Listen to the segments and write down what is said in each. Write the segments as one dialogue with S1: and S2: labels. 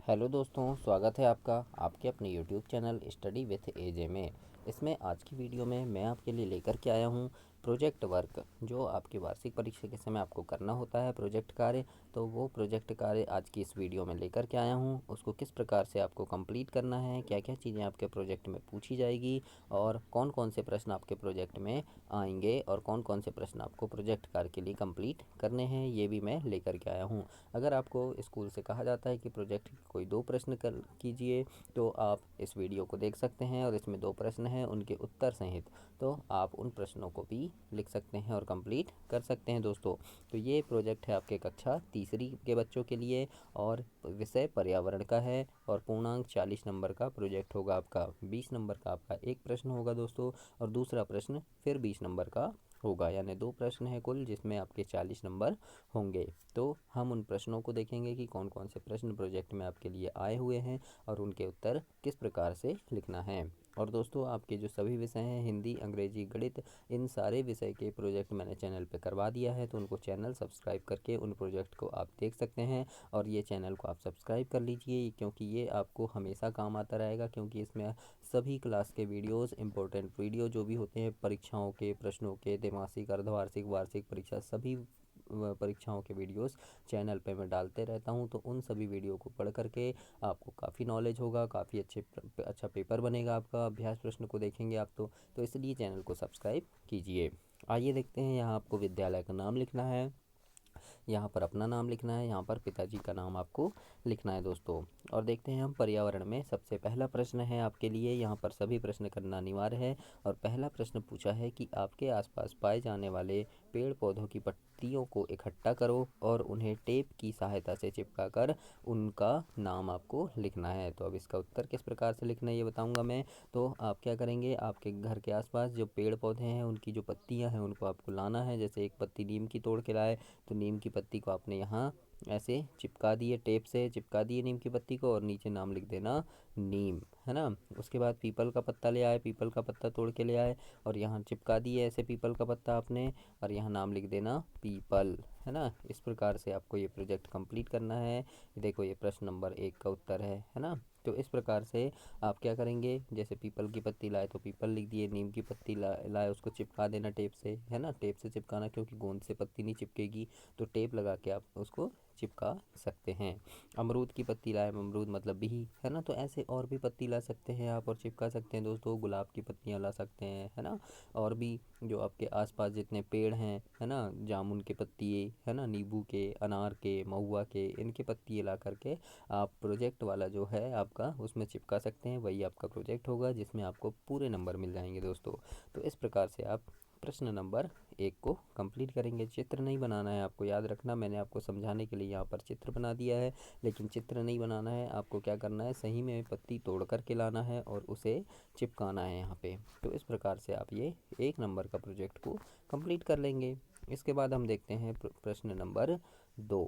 S1: Hello दोस्तों, स्वागत है आपका आपके अपने यूट्यूब चैनल स्टडी विथ एजे में। इसमें आज की वीडियो में मैं आपके लिए लेकर के आया हूँ प्रोजेक्ट वर्क, जो आपकी वार्षिक परीक्षा के समय आपको करना होता है प्रोजेक्ट कार्य। तो वो प्रोजेक्ट कार्य आज की इस वीडियो में लेकर के आया हूँ। उसको किस प्रकार से आपको कंप्लीट करना है, क्या क्या चीज़ें आपके प्रोजेक्ट में पूछी जाएगी और कौन कौन से प्रश्न आपके प्रोजेक्ट में आएंगे और कौन कौन से प्रश्न आपको प्रोजेक्ट कार्य के लिए कंप्लीट करने हैं, ये भी मैं लेकर के आया हूँ। अगर आपको स्कूल से कहा जाता है कि प्रोजेक्ट के कोई 2 प्रश्न कर कीजिए, तो आप इस वीडियो को देख सकते हैं और इसमें 2 प्रश्न हैं उनके उत्तर सहित, तो आप उन प्रश्नों को भी लिख सकते हैं और कंप्लीट कर सकते हैं दोस्तों। तो ये प्रोजेक्ट है आपके कक्षा तीसरी के बच्चों के लिए और विषय पर्यावरण का है और पूर्णांक 40 नंबर का प्रोजेक्ट होगा आपका। 20 नंबर का आपका एक प्रश्न होगा दोस्तों और दूसरा प्रश्न फिर 20 नंबर का होगा, यानी 2 प्रश्न हैं कुल, जिसमें आपके 40 नंबर होंगे। तो हम उन प्रश्नों को देखेंगे कि कौन कौन से प्रश्न प्रोजेक्ट में आपके लिए आए हुए हैं और उनके उत्तर किस प्रकार से लिखना है। और दोस्तों, आपके जो सभी विषय हैं, हिंदी, अंग्रेजी, गणित, इन सारे विषय के प्रोजेक्ट मैंने चैनल पे करवा दिया है, तो उनको चैनल सब्सक्राइब करके उन प्रोजेक्ट को आप देख सकते हैं। और ये चैनल को आप सब्सक्राइब कर लीजिए, क्योंकि ये आपको हमेशा काम आता रहेगा, क्योंकि इसमें सभी क्लास के वीडियोस, इंपॉर्टेंट वीडियो जो भी होते हैं परीक्षाओं के, प्रश्नों के, त्रैमासिक, अर्धवार्षिक, वार्षिक परीक्षा, सभी परीक्षाओं के वीडियोस चैनल पे मैं डालते रहता हूं। तो उन सभी वीडियो को पढ़ करके आपको काफ़ी नॉलेज होगा, काफ़ी अच्छा पेपर बनेगा आपका। अभ्यास प्रश्न को देखेंगे आप तो इसलिए चैनल को सब्सक्राइब कीजिए। आइए देखते हैं, यहाँ आपको विद्यालय का नाम लिखना है, यहाँ पर अपना नाम लिखना है, यहाँ पर पिताजी का नाम आपको लिखना है दोस्तों। और देखते हैं हम पर्यावरण में सबसे पहला प्रश्न है आपके लिए। यहाँ पर सभी प्रश्न करना अनिवार्य है और पहला प्रश्न पूछा है कि आपके आसपास पाए जाने वाले पेड़ पौधों की पत्तियों को इकट्ठा करो और उन्हें टेप की सहायता से चिपका कर उनका नाम आपको लिखना है। तो अब इसका उत्तर किस प्रकार से लिखना है ये बताऊंगा मैं। तो आप क्या करेंगे, आपके घर के आसपास जो पेड़ पौधे हैं उनकी जो पत्तियां हैं उनको आपको लाना है। जैसे एक पत्ती नीम की तोड़ के लाए, तो नीम की पत्ती को आपने यहाँ ऐसे चिपका दिए, टेप से चिपका दिए नीम की पत्ती को, और नीचे नाम लिख देना नीम, है ना। उसके बाद पीपल का पत्ता ले आए, पीपल का पत्ता तोड़ के ले आए और यहाँ चिपका दिए ऐसे पीपल का पत्ता आपने, और यहाँ नाम लिख देना पीपल, है ना। इस प्रकार से आपको ये प्रोजेक्ट कंप्लीट करना है। देखो, ये प्रश्न नंबर 1 का उत्तर है ना। तो इस प्रकार से आप क्या करेंगे, जैसे पीपल की पत्ती लाए तो पीपल लिख दिए, नीम की पत्ती लाए उसको चिपका देना टेप से, है ना। टेप से चिपकाना, क्योंकि गोंद से पत्ती नहीं चिपकेगी, तो टेप लगा के आप उसको चिपका सकते हैं। अमरूद की पत्ती लाए, अमरूद मतलब बिही, है ना। तो ऐसे और भी पत्ती ला सकते हैं आप और चिपका सकते हैं दोस्तों। गुलाब की पत्तियां ला सकते हैं, है ना। और भी जो आपके आसपास जितने पेड़ हैं, है ना, जामुन के पत्ती, है ना, नींबू के, अनार के, महुआ के, इनके पत्ती ला करके आप प्रोजेक्ट वाला जो है आपका उसमें चिपका सकते हैं। वही आपका प्रोजेक्ट होगा जिसमें आपको पूरे नंबर मिल जाएंगे दोस्तों। तो इस प्रकार से आप प्रश्न नंबर 1 को कंप्लीट करेंगे। चित्र नहीं बनाना है आपको, याद रखना, मैंने आपको समझाने के लिए यहाँ पर चित्र बना दिया है, लेकिन चित्र नहीं बनाना है आपको। क्या करना है, सही में पत्ती तोड़ करके लाना है और उसे चिपकाना है यहाँ पे। तो इस प्रकार से आप ये 1 नंबर का प्रोजेक्ट को कंप्लीट कर लेंगे। इसके बाद हम देखते हैं प्रश्न नंबर 2।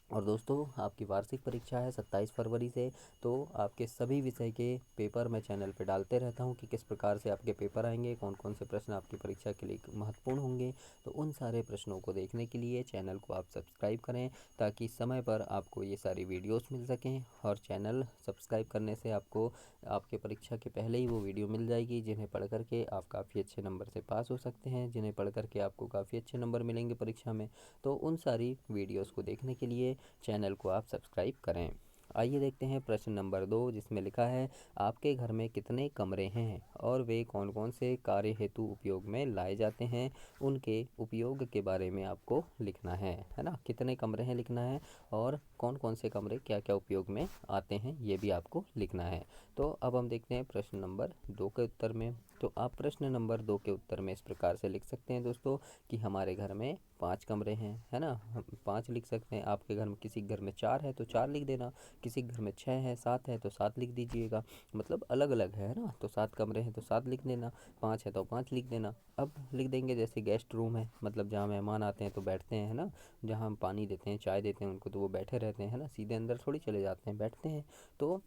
S1: और दोस्तों, आपकी वार्षिक परीक्षा है 27 फरवरी से, तो आपके सभी विषय के पेपर मैं चैनल पे डालते रहता हूँ कि किस प्रकार से आपके पेपर आएंगे, कौन कौन से प्रश्न आपकी परीक्षा के लिए महत्वपूर्ण होंगे। तो उन सारे प्रश्नों को देखने के लिए चैनल को आप सब्सक्राइब करें, ताकि समय पर आपको ये सारी वीडियोस मिल सकें। और चैनल सब्सक्राइब करने से आपको आपके परीक्षा के पहले ही वो वीडियो मिल जाएगी, जिन्हें पढ़ करके आप काफ़ी अच्छे नंबर से पास हो सकते हैं, जिन्हें पढ़ करके आपको काफ़ी अच्छे नंबर मिलेंगे परीक्षा में। तो उन सारी वीडियोस को देखने के लिए चैनल को आप सब्सक्राइब करें। आइए देखते हैं प्रश्न नंबर 2, जिसमें लिखा है आपके घर में कितने कमरे हैं और वे कौन कौन से कार्य हेतु उपयोग में लाए जाते हैं, उनके उपयोग के बारे में आपको लिखना है ना। कितने कमरे हैं लिखना है और कौन कौन से कमरे क्या क्या उपयोग में आते हैं ये भी आपको लिखना है। तो अब हम देखते हैं प्रश्न नंबर 2 के उत्तर में। तो आप प्रश्न नंबर 2 के उत्तर में इस प्रकार से लिख सकते हैं दोस्तों कि हमारे घर में 5 कमरे हैं, है ना। हम 5 लिख सकते हैं। आपके घर में, किसी घर में 4 है तो 4 लिख देना, किसी घर में 6 है, 7 है तो 7 लिख दीजिएगा, मतलब अलग अलग है ना। तो 7 कमरे हैं तो 7 लिख देना, 5 है तो 5 लिख देना। अब लिख देंगे जैसे गेस्ट रूम है, मतलब जहाँ मेहमान आते हैं तो बैठते हैं, है ना, जहाँ हम पानी देते हैं, चाय देते हैं उनको, तो वो बैठे रहते हैं, है ना, सीधे अंदर थोड़ी चले जाते हैं, बैठते हैं। तो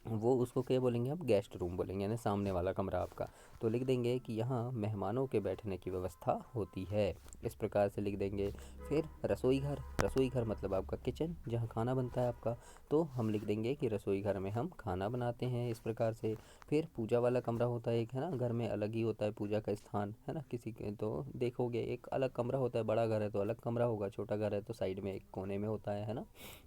S1: वो उसको क्या बोलेंगे, आप गेस्ट रूम बोलेंगे, यानी सामने वाला कमरा आपका। तो लिख देंगे कि यहाँ मेहमानों के बैठने की व्यवस्था होती है, इस प्रकार से लिख देंगे। फिर रसोई घर, रसोई घर मतलब आपका किचन, जहाँ खाना बनता है आपका। तो हम लिख देंगे कि रसोई घर में हम खाना बनाते हैं, इस प्रकार से। फिर पूजा वाला कमरा होता है एक, है ना, घर में अलग ही होता है पूजा का स्थान, है ना, किसी के तो देखोगे एक अलग कमरा होता है, बड़ा घर है तो अलग कमरा होगा, छोटा घर है तो साइड में एक कोने में होता है ना।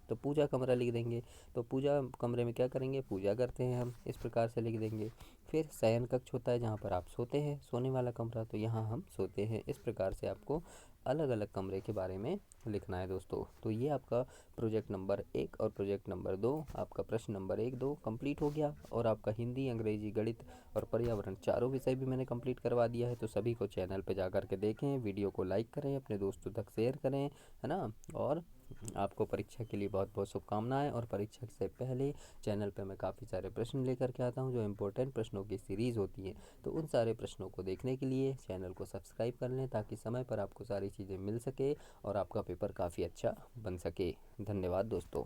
S1: तो पूजा कमरा लिख देंगे। तो पूजा कमरे में क्या करेंगे, पूजा करते हैं हम, इस प्रकार से लिख देंगे। फिर शयन कक्ष होता है जहाँ पर आप सोते हैं, सोने वाला कमरा, तो यहाँ हम सोते हैं, इस प्रकार से आपको अलग अलग कमरे के बारे में लिखना है दोस्तों। तो ये आपका प्रोजेक्ट नंबर 1 और प्रोजेक्ट नंबर 2, आपका प्रश्न नंबर 1 2 कंप्लीट हो गया। और आपका हिंदी, अंग्रेजी, गणित और पर्यावरण चारों विषय भी मैंने कंप्लीट करवा दिया है। तो सभी को चैनल पे जा कर के देखें, वीडियो को लाइक करें, अपने दोस्तों तक शेयर करें, है ना। और आपको परीक्षा के लिए बहुत बहुत शुभकामनाएं। और परीक्षा से पहले चैनल पे मैं काफ़ी सारे प्रश्न लेकर के आता हूं, जो इम्पोर्टेंट प्रश्नों की सीरीज़ होती है। तो उन सारे प्रश्नों को देखने के लिए चैनल को सब्सक्राइब कर लें, ताकि समय पर आपको सारी चीज़ें मिल सके और आपका पेपर काफ़ी अच्छा बन सके। धन्यवाद दोस्तों।